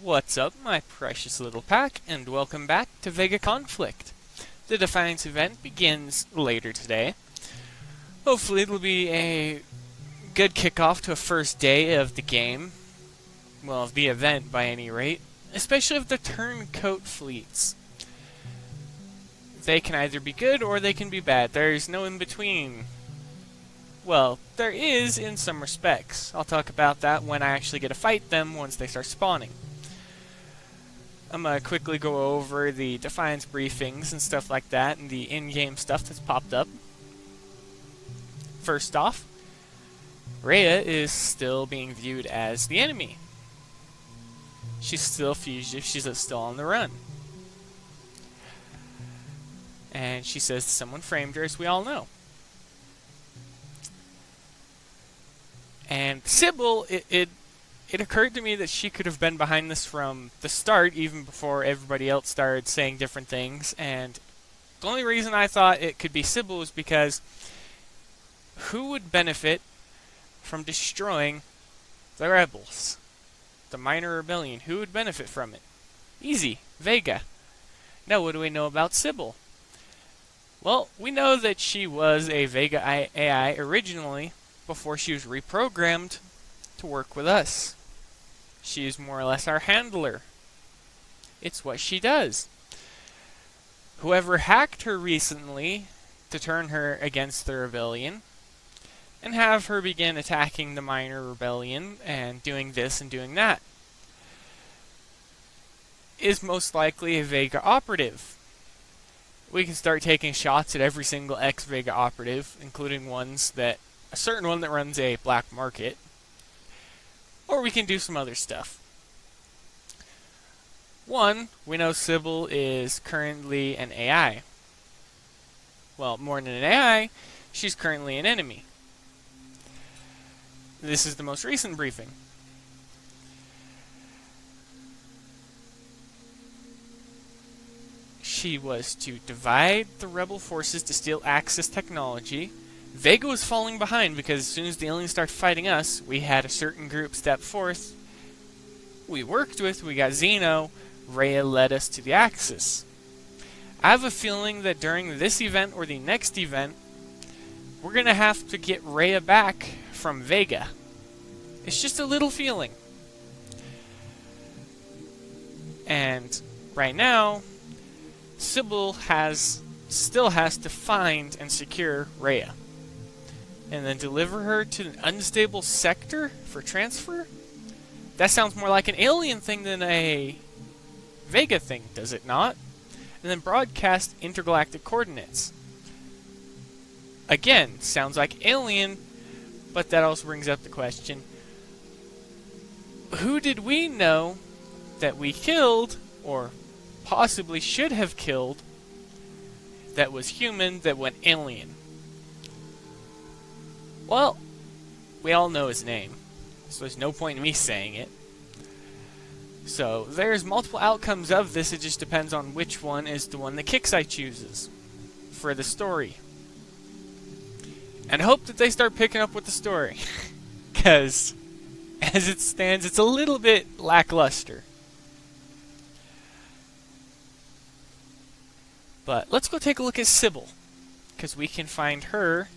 What's up, my precious little pack, and welcome back to VEGA Conflict. The Defiance event begins later today. Hopefully it'll be a good kickoff to a first day of the game. Well, of the event by any rate. Especially of the Turncoat fleets. They can either be good or they can be bad. There's no in between. Well, there is in some respects. I'll talk about that when I actually get to fight them once they start spawning. I'm going to quickly go over the Defiance briefings and stuff like that, and the in-game stuff that's popped up. First off, Rhea is still being viewed as the enemy. She's still fugitive, she's still on the run. And she says someone framed her, as we all know. And Sybil, it occurred to me that she could have been behind this from the start, even before everybody else started saying different things. And the only reason I thought it could be Sybil was because who would benefit from destroying the rebels? The minor rebellion. Who would benefit from it? Easy. VEGA. Now, what do we know about Sybil? Well, we know that she was a VEGA AI originally before she was reprogrammed to work with us. She is more or less our handler. It's what she does. Whoever hacked her recently to turn her against the rebellion and have her begin attacking the minor rebellion and doing this and doing that is most likely a VEGA operative. We can start taking shots at every single ex-VEGA operative, including a certain one that runs a black market. Or we can do some other stuff. One, we know Sybil is currently an AI. Well, more than an AI, she's currently an enemy. This is the most recent briefing. She was to divide the rebel forces to steal Axis technology. VEGA was falling behind because as soon as the aliens started fighting us, we had a certain group step forth. We worked with, we got Xeno, Rhea led us to the Axis. I have a feeling that during this event or the next event, we're going to have to get Rhea back from VEGA. It's just a little feeling. And right now, Sybil still has to find and secure Rhea. And then deliver her to an unstable sector for transfer? That sounds more like an alien thing than a VEGA thing, does it not? And then broadcast intergalactic coordinates. Again, sounds like alien, but that also brings up the question, who did we know that we killed, or possibly should have killed, that was human that went alien? Well, we all know his name, so there's no point in me saying it. So, there's multiple outcomes of this, it just depends on which one is the one that Kixeye chooses for the story. And hope that they start picking up with the story, because as it stands, it's a little bit lackluster. But let's go take a look at Sybil, because we can find her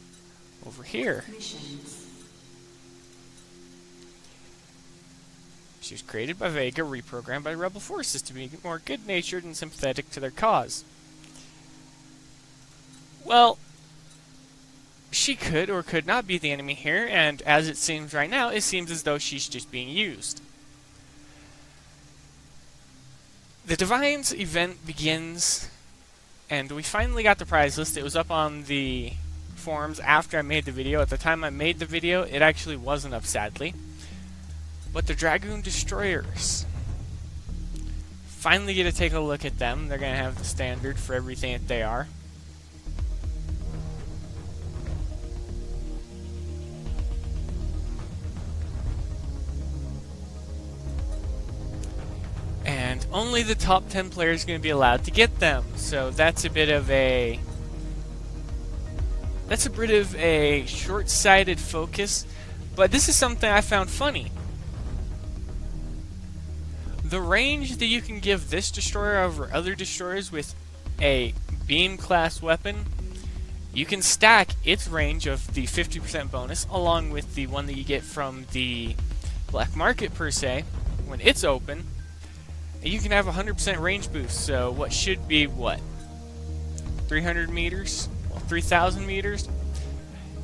over here. She was created by VEGA, reprogrammed by rebel forces to be more good-natured and sympathetic to their cause. Well, she could or could not be the enemy here, and as it seems right now, it seems as though she's just being used. The Defiance event begins, and we finally got the prize list. It was up on the forums after I made the video. At the time I made the video, it actually wasn't up, sadly. But the Dragoon Destroyers. Finally get to take a look at them. They're going to have the standard for everything that they are. And only the top 10 players are going to be allowed to get them. So that's a bit of a short-sighted focus, but this is something I found funny. The range that you can give this destroyer over other destroyers with a beam class weapon, you can stack its range of the 50% bonus along with the one that you get from the black market per se when it's open, and you can have 100% range boost. So what should be what, 300 meters, well, 3,000 meters,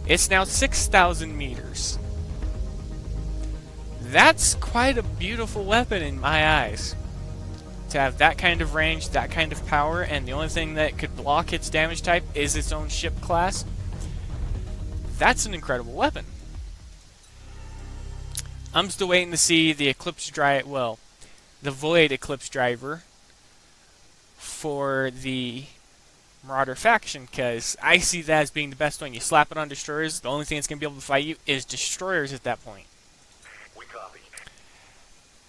it's now 6,000 meters. That's quite a beautiful weapon in my eyes. To have that kind of range, that kind of power, and the only thing that could block its damage type is its own ship class. That's an incredible weapon. I'm still waiting to see the the Void Eclipse Driver for the Marauder faction, because I see that as being the best one. You slap it on destroyers, the only thing that's going to be able to fight you is destroyers at that point.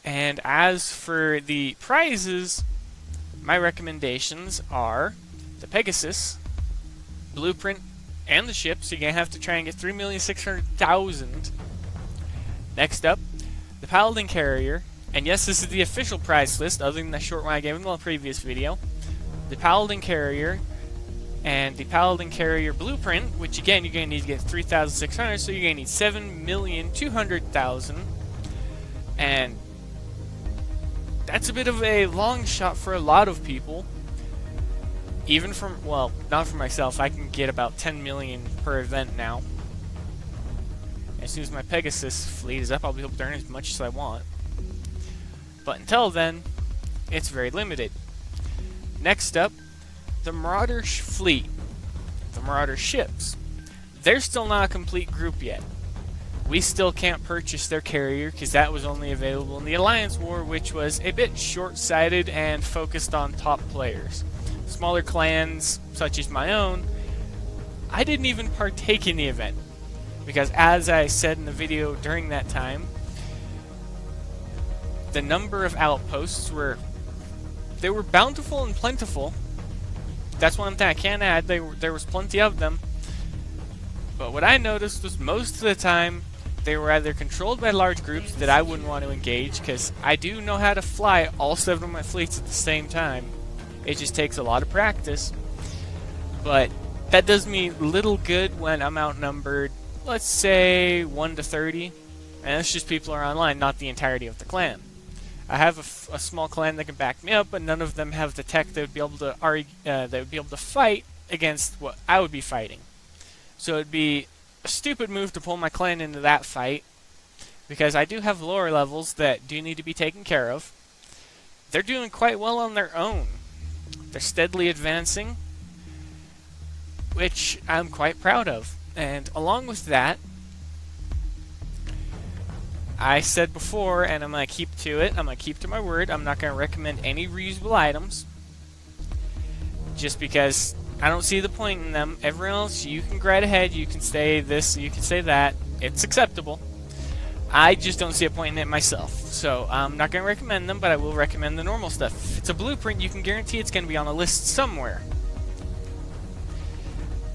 And as for the prizes, my recommendations are the Pegasus, Blueprint, and the ship, so you're going to have to try and get 3,600,000. Next up, the Paladin Carrier, and yes, this is the official prize list, other than the short one I gave in the previous video. The Paladin Carrier, and the Paladin Carrier Blueprint, which again, you're going to need to get 3,600, so you're going to need 7,200,000. And that's a bit of a long shot for a lot of people. Even from, well, not for myself, I can get about 10 million per event now. As soon as my Pegasus fleet is up, I'll be able to earn as much as I want. But until then, it's very limited. Next up, the Marauder fleet. The Marauder ships. They're still not a complete group yet. We still can't purchase their carrier because that was only available in the Alliance War, which was a bit short-sighted and focused on top players. Smaller clans, such as my own, I didn't even partake in the event. Because as I said in the video during that time, the number of outposts were bountiful and plentiful. That's one thing I can add, there was plenty of them. But what I noticed was most of the time, they were either controlled by large groups that I wouldn't want to engage, because I do know how to fly all 7 of my fleets at the same time. It just takes a lot of practice. But that does me little good when I'm outnumbered, let's say 1 to 30. And that's just people who are online, not the entirety of the clan. I have a small clan that can back me up, but none of them have the tech that would be able to fight against what I would be fighting. So it'd be a stupid move to pull my clan into that fight, because I do have lower levels that do need to be taken care of. They're doing quite well on their own. They're steadily advancing, which I'm quite proud of. And along with that, I said before, and I'm going to keep to it, I'm going to keep to my word, I'm not going to recommend any reusable items, just because I don't see the point in them. Everyone else, you can grade ahead, you can say this, you can say that. It's acceptable. I just don't see a point in it myself. So I'm not going to recommend them, but I will recommend the normal stuff. If it's a blueprint, you can guarantee it's going to be on a list somewhere.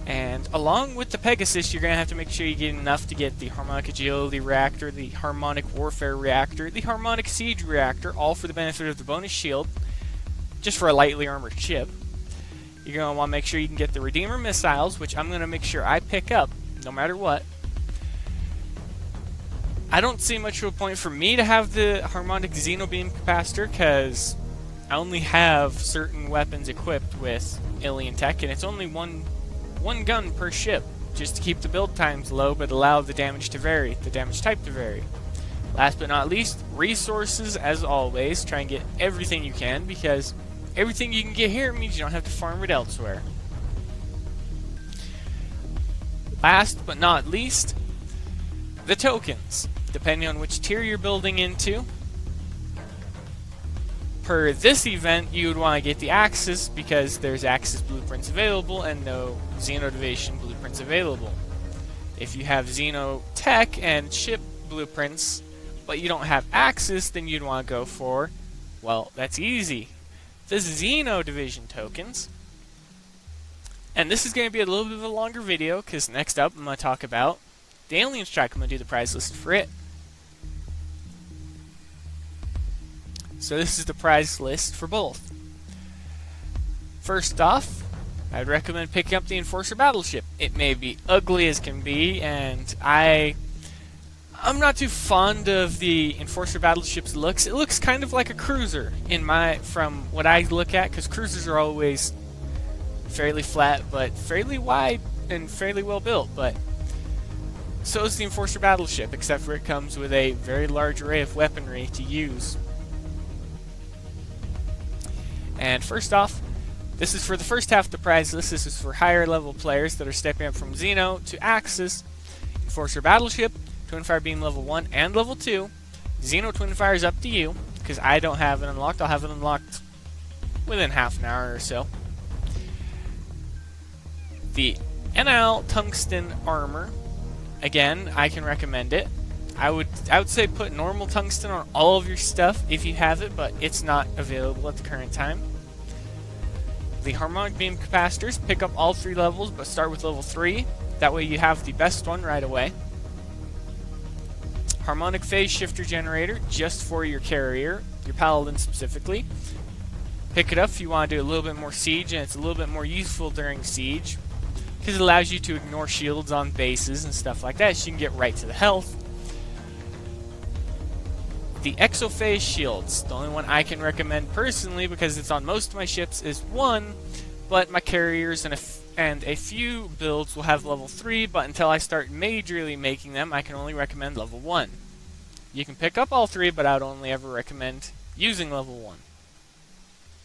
And along with the Pegasus, you're going to have to make sure you get enough to get the Harmonic Agility Reactor, the Harmonic Warfare Reactor, the Harmonic Siege Reactor, all for the benefit of the bonus shield, just for a lightly armored ship. You're going to want to make sure you can get the Redeemer Missiles, which I'm going to make sure I pick up, no matter what. I don't see much of a point for me to have the Harmonic Xeno Beam Capacitor, because I only have certain weapons equipped with alien tech, and it's only one gun per ship, just to keep the build times low, but allow the damage to vary, the damage type to vary. Last but not least, resources, as always. Try and get everything you can, because everything you can get here means you don't have to farm it elsewhere. Last but not least, the tokens. Depending on which tier you're building into, per this event, you would want to get the Axis, because there's Axis blueprints available and no Xeno Division blueprints available. If you have Xeno Tech and ship blueprints, but you don't have Axis, then you'd want to go for, well, that's easy, the Xeno Division tokens. And this is going to be a little bit of a longer video, because next up I'm going to talk about the Alien Strike. I'm going to do the prize list for it. So this is the prize list for both. First off, I'd recommend picking up the Enforcer Battleship. It may be ugly as can be, and I'm not too fond of the Enforcer Battleship's looks. It looks kind of like a cruiser from what I look at, because cruisers are always fairly flat, but fairly wide and fairly well built. But so is the Enforcer Battleship, except for it comes with a very large array of weaponry to use. And first off, this is for the first half of the prize list. This is for higher level players that are stepping up from Xeno to Axis. Enforcer Battleship, Twinfire Beam level 1 and level 2. Xeno Twinfire is up to you, because I don't have it unlocked. I'll have it unlocked within half an hour or so. The NL Tungsten Armor, again, I can recommend it. I would say put normal tungsten on all of your stuff if you have it, but it's not available at the current time. The Harmonic Beam Capacitors, pick up all 3 levels, but start with level 3. That way you have the best one right away. Harmonic Phase Shifter Generator, just for your carrier, your Paladin specifically. Pick it up if you want to do a little bit more siege, and it's a little bit more useful during siege, because it allows you to ignore shields on bases and stuff like that, so you can get right to the health. The Exophase Shields, the only one I can recommend personally because it's on most of my ships, is 1, but my carriers and a few builds will have level 3, but until I start majorly making them, I can only recommend level 1. You can pick up all 3, but I would only ever recommend using level 1.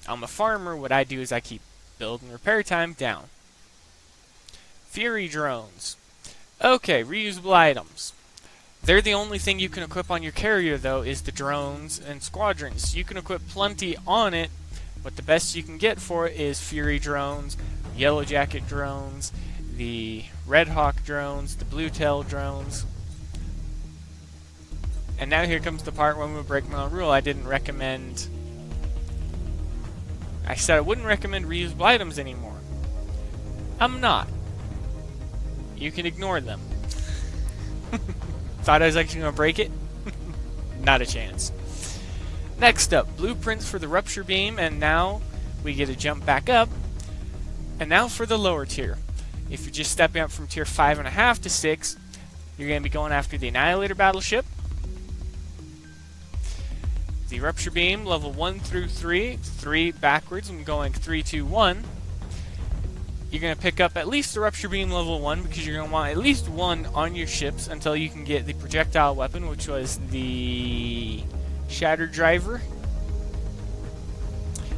I'm a farmer, what I do is I keep build and repair time down. Fury Drones. Okay, reusable items. They're the only thing you can equip on your carrier, though, is the drones and squadrons. You can equip plenty on it, but the best you can get for it is Fury Drones, Yellow Jacket drones, the Red Hawk drones, the Blue Tail drones. And now here comes the part where I'm going to break my own rule. I didn't recommend... I said I wouldn't recommend reusable items anymore. I'm not. You can ignore them. Thought I was actually going to break it? Not a chance. Next up, blueprints for the Rupture Beam, and now we get to jump back up. And now for the lower tier. If you're just stepping up from tier 5.5 to 6, you're going to be going after the Annihilator Battleship. The Rupture Beam, level 1 through 3, 3 backwards, I'm going 3, 2, 1. You're going to pick up at least the Rupture Beam level 1 because you're going to want at least 1 on your ships until you can get the projectile weapon, which was the Shatter Driver.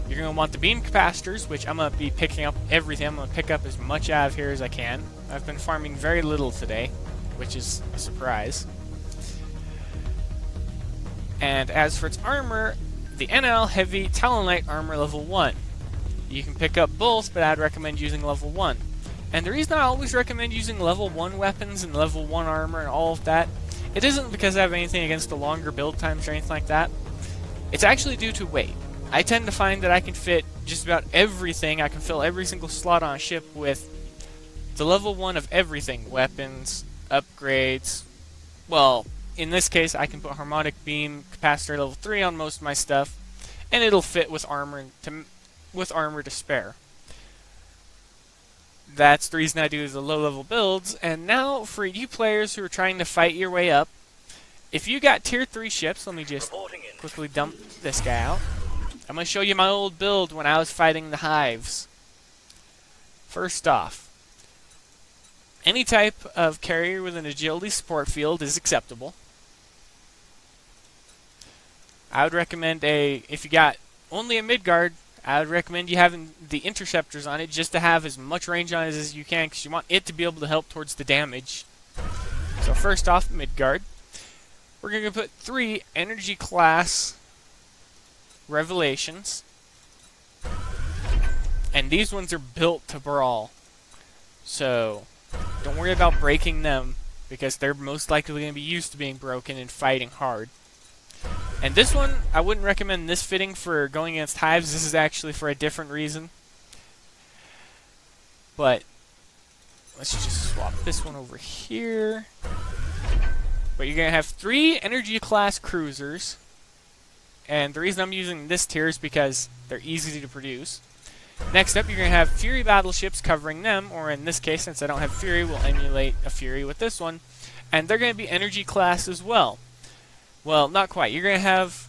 You're going to want the Beam Capacitors, which I'm going to be picking up everything. I'm going to pick up as much out of here as I can. I've been farming very little today, which is a surprise. And as for its armor, the NL Heavy Talonite Armor level 1. You can pick up both, but I'd recommend using level 1. And the reason I always recommend using level 1 weapons and level 1 armor and all of that, it isn't because I have anything against the longer build times or anything like that. It's actually due to weight. I tend to find that I can fit just about everything, I can fill every single slot on a ship with the level 1 of everything. Weapons, upgrades, well, in this case I can put Harmonic Beam Capacitor level 3 on most of my stuff, and it'll fit with armor to spare. That's the reason I do the low-level builds. And now, for you players who are trying to fight your way up, if you got tier 3 ships, let me just quickly dump this guy out. I'm going to show you my old build when I was fighting the Hives. First off, any type of carrier with an agility support field is acceptable. I would recommend if you got only a Midgard, I would recommend you having the interceptors on it just to have as much range on it as you can, because you want it to be able to help towards the damage. So first off, Midgard. We're going to put 3 energy class Revelations. And these ones are built to brawl. So don't worry about breaking them, because they're most likely going to be used to being broken and fighting hard. And this one, I wouldn't recommend this fitting for going against Hives. This is actually for a different reason. But let's just swap this one over here. But you're going to have 3 energy class cruisers. and the reason I'm using this tier is because they're easy to produce. Next up, you're going to have Fury battleships covering them, or in this case, since I don't have Fury, we'll emulate a Fury with this one. And they're going to be energy class as well. Well, not quite. You're going to have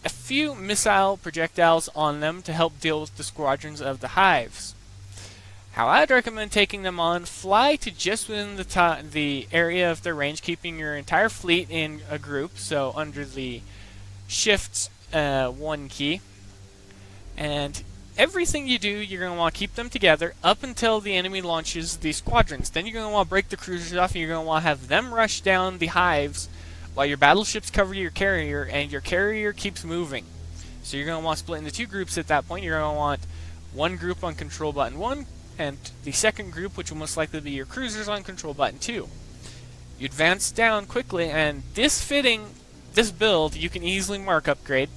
a few missile projectiles on them to help deal with the squadrons of the Hives. How I'd recommend taking them on, fly to just within the area of their range, keeping your entire fleet in a group, so under the Shift 1 key. And everything you do, you're going to want to keep them together up until the enemy launches the squadrons. Then you're going to want to break the cruisers off, and you're going to want to have them rush down the Hives while your battleships cover your carrier, and your carrier keeps moving. So you're going to want to split into two groups at that point. You're going to want one group on control button 1, and the second group, which will most likely be your cruisers, on control button 2. You advance down quickly, and this build, you can easily mark upgrade.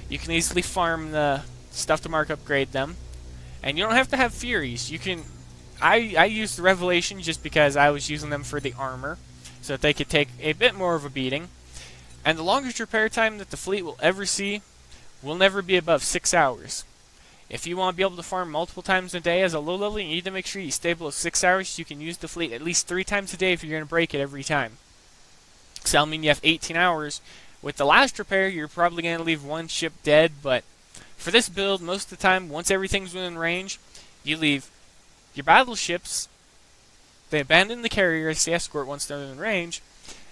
You can easily farm the stuff to mark upgrade them, and you don't have to have Furies. You can. I used the Revelation just because I was using them for the armor, so that they could take a bit more of a beating. And the longest repair time that the fleet will ever see will never be above 6 hours. If you want to be able to farm multiple times a day as a low level, you need to make sure you stay below 6 hours so you can use the fleet at least 3 times a day if you're going to break it every time. So that'll mean you have 18 hours. With the last repair, you're probably going to leave one ship dead, but for this build, most of the time, once everything's within range, you leave your battleships, they abandon the carrier as the escort once they're in range,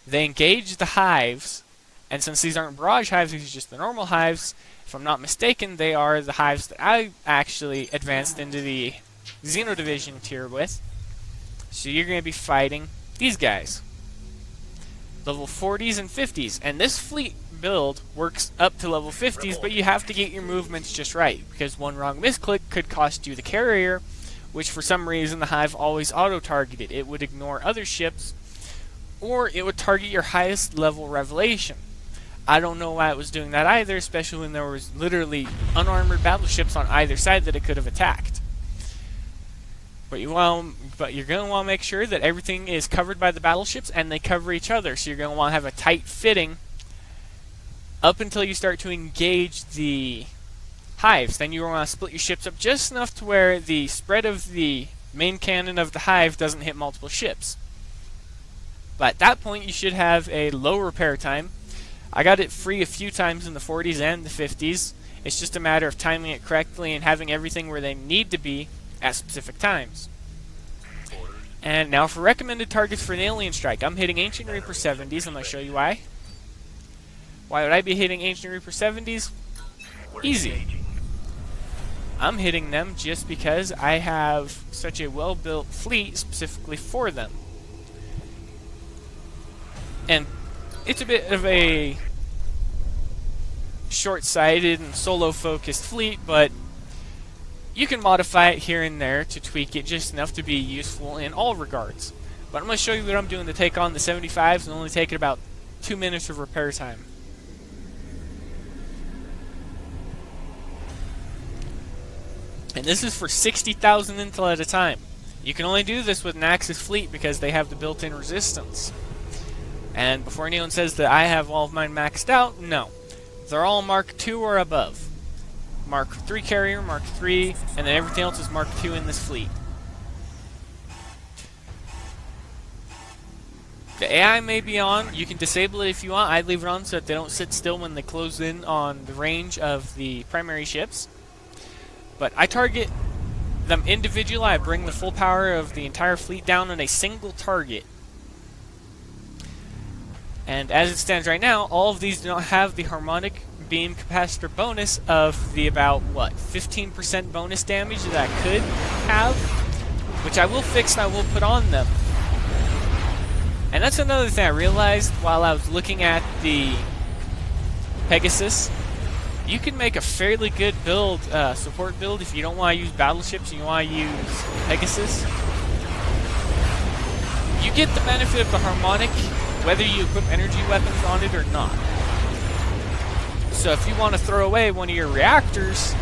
they engage the Hives, and since these aren't barrage Hives, these are just the normal Hives, if I'm not mistaken, they are the Hives that I actually advanced into the Xeno Division tier with. So you're going to be fighting these guys. Level 40s and 50s, and this fleet build works up to level 50s, but you have to get your movements just right, because one wrong misclick could cost you the carrier, which for some reason the Hive always auto-targeted. It would ignore other ships, or it would target your highest level Revelation. I don't know why it was doing that either, especially when there was literally unarmored battleships on either side that it could have attacked. But you're going to want to make sure that everything is covered by the battleships and they cover each other. So you're going to want to have a tight fitting up until you start to engage the Hives. Then you want to split your ships up just enough to where the spread of the main cannon of the Hive doesn't hit multiple ships. But at that point, you should have a low repair time. I got it free a few times in the 40s and the 50s. It's just a matter of timing it correctly and having everything where they need to be at specific times. And now for recommended targets for an alien strike. I'm hitting Ancient Reaper 70s. I'm going to show you why. Why would I be hitting Ancient Reaper 70s? Easy. I'm hitting them just because I have such a well-built fleet specifically for them. And it's a bit of a short-sighted and solo-focused fleet, but you can modify it here and there to tweak it just enough to be useful in all regards. But I'm going to show you what I'm doing to take on the 75s and only take it about 2 minutes of repair time. And this is for 60,000 intel at a time. You can only do this with an Axis fleet because they have the built-in resistance. And before anyone says that I have all of mine maxed out, no. They're all Mark II or above. Mark III carrier, Mark III, and then everything else is Mark II in this fleet. The AI may be on. You can disable it if you want. I'd leave it on so that they don't sit still when they close in on the range of the primary ships. But I target them individually. I bring the full power of the entire fleet down on a single target. And as it stands right now, all of these do not have the harmonic beam capacitor bonus of the about, what, 15% bonus damage that I could have, which I will fix and I will put on them. And that's another thing I realized while I was looking at the Pegasus. You can make a fairly good build, support build, if you don't want to use battleships and you want to use Pegasus. You get the benefit of the harmonic whether you equip energy weapons on it or not. So if you want to throw away one of your reactors,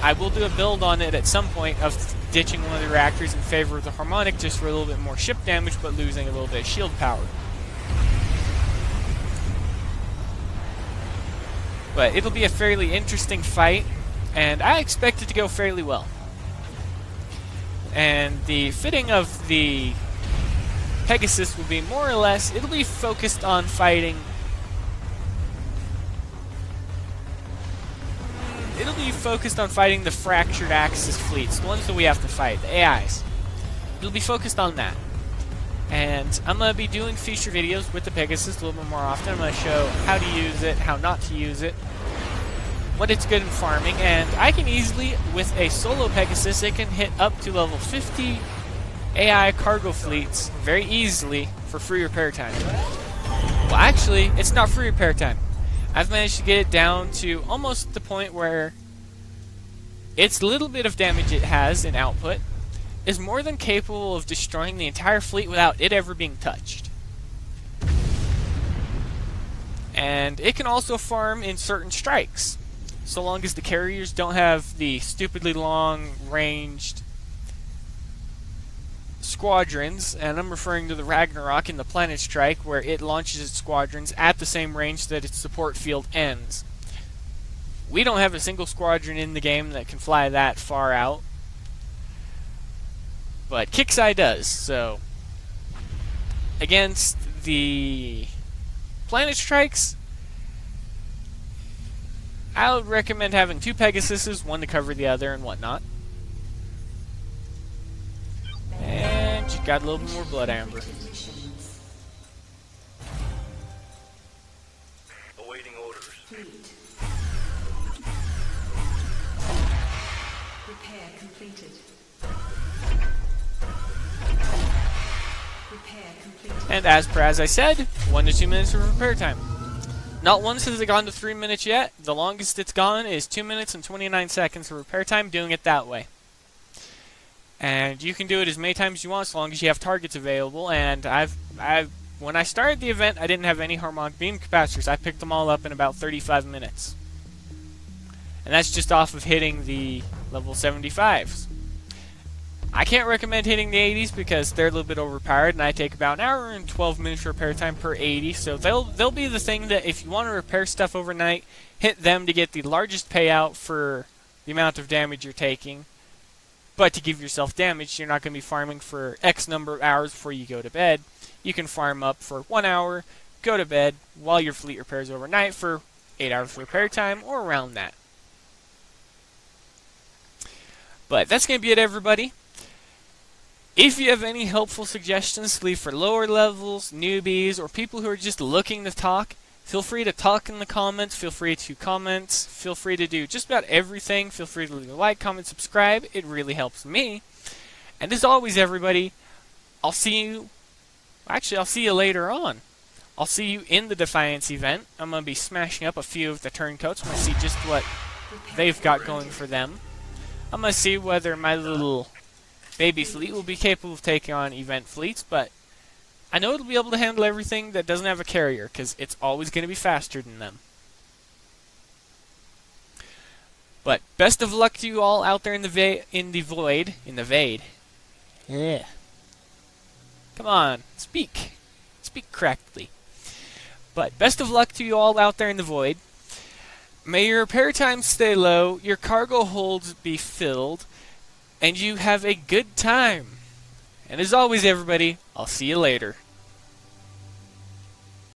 I will do a build on it at some point of ditching one of the reactors in favor of the harmonic just for a little bit more ship damage but losing a little bit of shield power. But it'll be a fairly interesting fight, and I expect it to go fairly well. And the fitting of the Pegasus will be more or less, it'll be focused on fighting. It'll be focused on fighting the Fractured Axis fleets, the ones that we have to fight, the AIs. It'll be focused on that. And I'm going to be doing feature videos with the Pegasus a little bit more often. I'm going to show how to use it, how not to use it, what it's good in farming, and I can easily, with a solo Pegasus, it can hit up to level 50 AI cargo fleets very easily for free repair time. Well, actually, it's not free repair time. I've managed to get it down to almost the point where its little bit of damage it has in output is more than capable of destroying the entire fleet without it ever being touched. And it can also farm in certain strikes, so long as the carriers don't have the stupidly long-ranged squadrons, and I'm referring to the Ragnarok in the Planet Strike, where it launches its squadrons at the same range that its support field ends. We don't have a single squadron in the game that can fly that far out, but Kixeye does, so against the Planet Strikes, I would recommend having 2 Pegasuses, one to cover the other and whatnot. And you got a little bit more blood amber. Awaiting orders. Repair completed. Repair completed. And as I said, 1 to 2 minutes of repair time. Not once has it gone to 3 minutes yet. The longest it's gone is 2 minutes and 29 seconds of repair time doing it that way. And you can do it as many times as you want, as long as you have targets available. And when I started the event, I didn't have any harmonic beam capacitors. I picked them all up in about 35 minutes. And that's just off of hitting the level 75s. I can't recommend hitting the 80s because they're a little bit overpowered, and I take about an hour and 12 minutes repair time per 80. So they'll be the thing that if you want to repair stuff overnight, hit them to get the largest payout for the amount of damage you're taking. But to give yourself damage, you're not going to be farming for X number of hours before you go to bed. You can farm up for 1 hour, go to bed, while your fleet repairs overnight for 8 hours of repair time, or around that. But that's going to be it, everybody. If you have any helpful suggestions to leave for lower levels, newbies, or people who are just looking to talk, feel free to talk in the comments, feel free to comment, feel free to do just about everything, feel free to leave a like, comment, subscribe, it really helps me. And as always, everybody, I'll see you later on. I'll see you in the Defiance event. I'm going to be smashing up a few of the Turncoats. I'm going to see just what they've got going for them. I'm going to see whether my little baby fleet will be capable of taking on event fleets, but I know it'll be able to handle everything that doesn't have a carrier, because it's always going to be faster than them. But best of luck to you all out there in the void. Yeah. Come on, speak correctly. But best of luck to you all out there in the void. May your repair time stay low, your cargo holds be filled, and you have a good time. And as always, everybody, I'll see you later.